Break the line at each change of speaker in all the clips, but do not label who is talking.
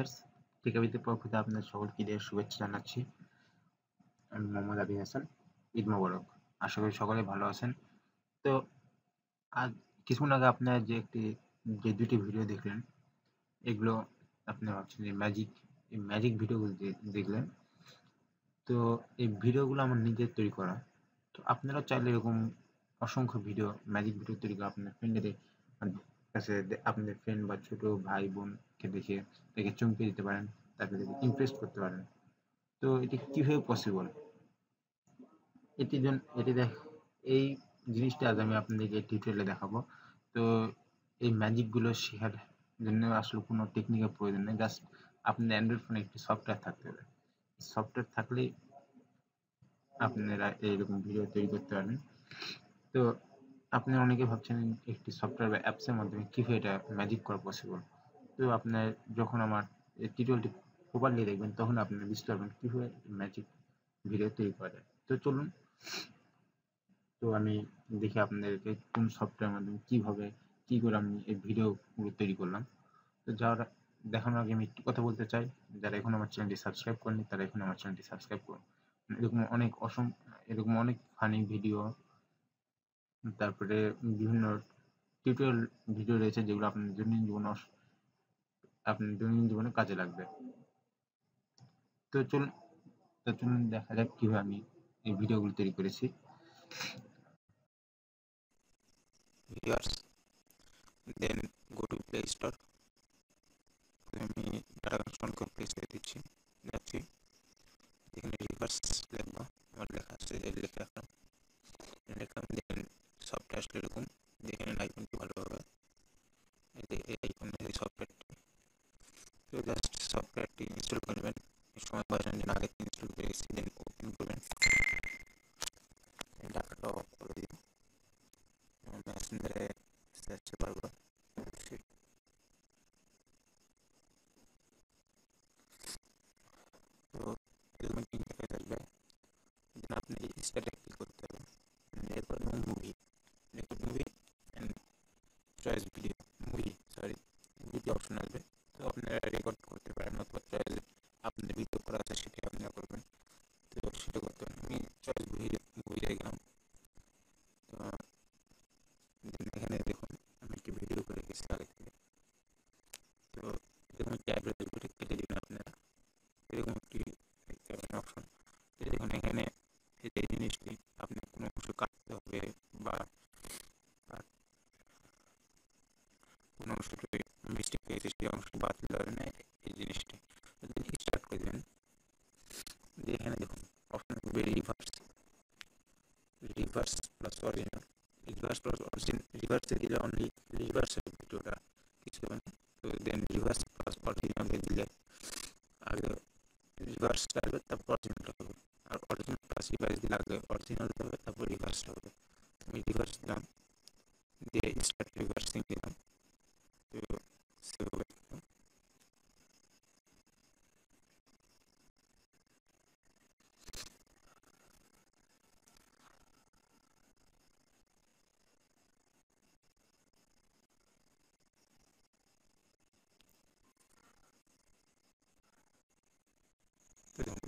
Viewers, টিকাবিতে পক্ষে আপনাদের সকলকে ঈদের শুভেচ্ছা জানাচ্ছি। আমি মোহাম্মদ আবি হাসান। ঈদ মোবারক। আশা করি সকলে ভালো আছেন। তো আজ কিছুক্ষণ আগে আপনারা যে দুটি ভিডিও দেখলেন, এগুলো আপনারা ভাবছেন যে ম্যাজিক ভিডিওগুলো দেখলেন। তো এই ভিডিওগুলো আমার নিজের তৈরি করা। তো আপনারা চাইলে এরকম অসংখ্য ম্যাজিক ভিডিও তৈরি করে আপনার ফ্রেন্ডদের কাছে আপনাদের ফ্রেন্ড বা ছোট ভাই বোনকে দেখে চমকে দিতে পারেন, তাকে দেখে ইমপ্রেস করতে পারেন। তো এটি কিভাবে পসিবল? এই জিনিসটা আজ আমি আপনাদেরকে টিউটোরিয়ালে দেখাবো। তো এই ম্যাজিকগুলো শেখার জন্য আসলে কোনো টেকনিকের প্রয়োজন নেই, জাস্ট আপনার অ্যান্ড্রয়েড ফোনে একটি সফটওয়্যার থাকতে হবে। সফটওয়্যার থাকলেই আপনারা এইরকম ভিডিও তৈরি করতে পারবেন। তো আপনারা অনেকে ভাবছেন একটি সফটওয়্যার বা অ্যাপসের মাধ্যমে কিভাবে এটা ম্যাজিক করা পসিবল। তো আপনার যখন আমার এই টিউটোরিয়ালটি প্রপারলি দেখবেন, তখন আপনারা বুঝতে পারবেন কিভাবে ম্যাজিক ভিডিও তৈরি করা যায়। তো চলুন, তো আমি দেখি আপনাদেরকে কোন সফটওয়্যারের মাধ্যমে কি করে আমি এই ভিডিওগুলো তৈরি করলাম। তো দেখানোর আগে আমি একটু কথা বলতে চাই, যারা এখন আমার চ্যানেলটি সাবস্ক্রাইব করেনি তারা এখন আমার চ্যানেলটি সাবস্ক্রাইব করুন। এরকম অনেক ফানি ভিডিও, তারপরে বিভিন্ন টিউটোরিয়াল ভিডিও রয়েছে যেগুলো আপনার দৈনন্দিন জীবনে কাজে লাগবে। তো চলুন দেখা যাক কিভাবে আমি এই ভিডিওগুলো তৈরি করেছি।
viewers, then go to Play Store. আমি ডাটা কানেকশন করে প্লেস করে দিচ্ছি, যাচ্ছি এখানে রিভার্স লিখবো, আমার লেখা আছে যে লিখলাম দেন সফটওয়্যার আসলে এরকম দেখে নিন আইকনটি ভালোভাবে, এই আইকনের সফটওয়্যারটি। তো জাস্ট সফটওয়্যারটি ইনস্টল করবেন, সময় বাঁচানোর জন্য আগে ইনস্টল করে রেখেছি, দেন ওপেন করবেন, ডাটাটা অফ করে দিন, মেসেঞ্জারে সার্চ পারবো। তো এরকম একটি ইন্টারফেস আসবে, দেন আপনি স্টার্টে ক্লিক করতে হবে, এরপর movie and choice video option আসবে। তো আপনারা রেকর্ড করতে পারেন অথবা চয়েস আপনাদের ভিডিও করা আছে সেটা আপনারা করবেন। তো সেটা করতে পারেন, আমি চয়েস মুভিতে গেলাম। তো এখানে দেখুন আমি একটি ভিডিও করে রেখেছি আগে থেকে। তো এরকম একটি অ্যাড্রেস কেটে দিবেন আপনারা, এরকম একটি দেখতে পাবেন অপশন। দেখুন এখানে এই জিনিসটি আপনি কোনো অংশ কাটতে হবে বা কোনো অংশটি মিস্টেক হয়েছে সেই অংশ বাতিল হবে না, এই জিনিসটি স্টার্ট করে দেবেন। এখানে দেখুন অপশন হবে রিভার্স প্লাস অরিজিনাল। রিভার্সে দিলে অনলি রিভার্সের ভিডিওটা কিছু হবে না। তো দেন রিভার্স প্লাস অরিজিনালে দিলে আগে রিভার্সটা আসবে, তারপর অরিজিনালটা হবে, আর অরিজিনাল প্লাস রিভার্স দিলে আগে অরিজিনালটা হবে তারপর রিভার্সটা হবে। আমি রিভার্স দিলাম, দিয়ে স্টার্ট রিভার্সিং দিলাম। তো সেভাবে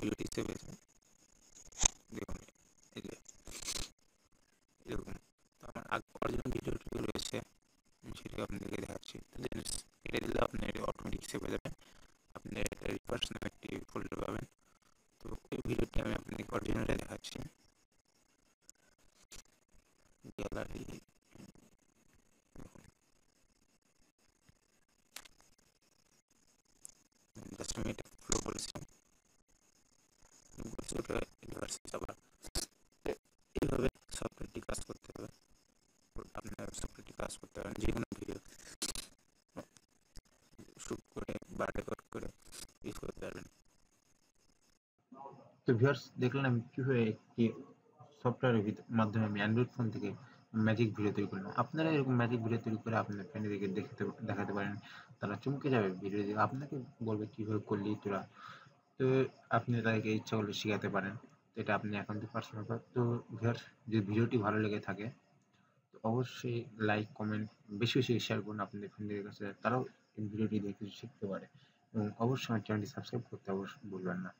ভিডিওটি সেভ হয়েছে, দেখুন এই যে এরকম। তো আমার অরিজিনাল ভিডিওটি রয়েছে, আমি সেটাকে আপনাদেরকে দেখাচ্ছি। এটা দিলে আপনার অটোমেটিক সেভ হয়ে যাবে, আপনি এটা রিভার্স নামে একটি ফোল্ডার পাবেন। তো এই ভিডিওটি আমি আপনাদেরকে অরিজিনালে দেখাচ্ছি। গ্যালারি জাস্ট আমি এটা ফ্লো করেছিলাম, এইভাবে সফটওয়্যারটি কাজ করতে হবে। আপনার সফটওয়্যারটি কাজ করতে পারেন যে কোনো ভিডিও শুট করে বা রেকর্ড করে ইউজ করতে পারবেন।
তো ভিউয়ার্স, দেখলেন আমি কিভাবে একটি সফটওয়্যারের মাধ্যমে আমি অ্যান্ড্রয়েড ফোন থেকে ম্যাজিক ভিডিও তৈরি করলাম। আপনারা এরকম ম্যাজিক ভিডিও তৈরি করে আপনার ফ্রেন্ডদেরকে দেখাতে পারেন, তারা চমকে যাবে ভিডিও দেখে, আপনাকে বলবে কিভাবে করলি তোরা। তো আপনি তাদেরকে ইচ্ছা করলে শেখাতে পারেন। তো এটা আপনি এখন তো পার্সোনাল। তো ভিউয়ার্স, যদি ভিডিওটি ভালো লেগে থাকে তো অবশ্যই লাইক কমেন্ট বেশি বেশি শেয়ার করুন আপনাদের ফ্রেন্ডদের কাছে, তারাও এই ভিডিওটি দেখে শিখতে পারে এবং অবশ্যই আমার চ্যানেলটি সাবস্ক্রাইব করতে অবশ্যই ভুলবেন না।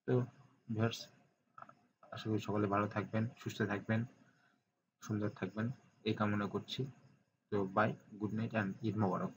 তো ভিউয়ার্স, আশা করি সকলে ভালো থাকবেন, সুস্থ থাকবেন, সুন্দর থাকবেন এই কামনা করছি। তো bye, good night and Eid Mobarak.